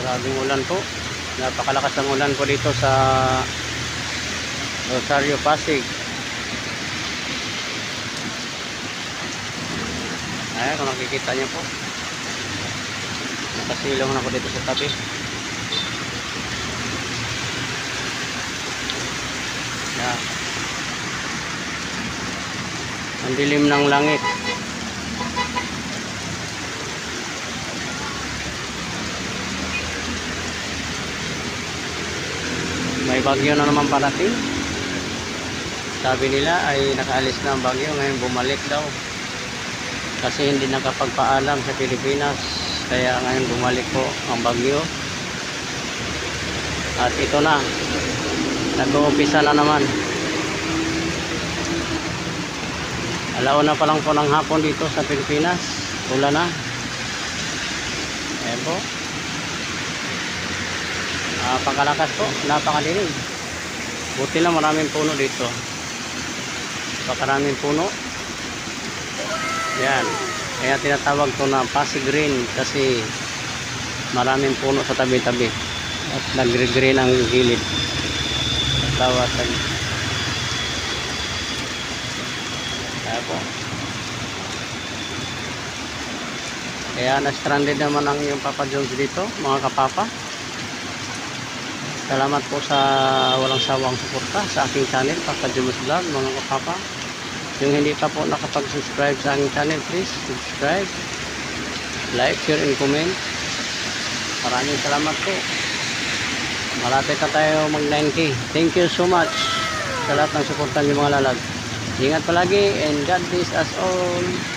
Grabing ulan po. Napakalakas ng ulan po dito sa Rosario, Pasig. Ayan, kung nakikita niyo po, nakasilong na ako dito sa tabi. Ayan. Ang dilim ng langit. May bagyo na naman parating. Sabi nila ay nakaalis na ang bagyo, ngayon bumalik daw. Kasi hindi nakapagpaalam sa Pilipinas, kaya ngayon bumalik po ang bagyo. At ito na, nag-uumpisa na naman. Alauna pa lang po ng hapon dito sa Pilipinas, ulan na. Ayan po. Napakalakas po, napakadilim. Buti lang maraming puno dito. Napakaraming puno. Yan. Kaya tinatawag to na Pasig Green kasi maraming puno sa tabi-tabi. At nagre-green ang gilid. Bawat kaya po. Kaya na-stranded naman ang yung Papa Jones dito, mga kapapa. Salamat po sa walang sawang suporta sa aking channel, Papa Jones Vlog, mga kapapa. Yung hindi pa po nakapag-subscribe sa aking channel, please subscribe, like, share, and comment. Maraming salamat po. Malapit na tayo mag 9K. Thank you so much sa lahat ng suporta niyo, mga lalag. Ingat palagi and God bless us all.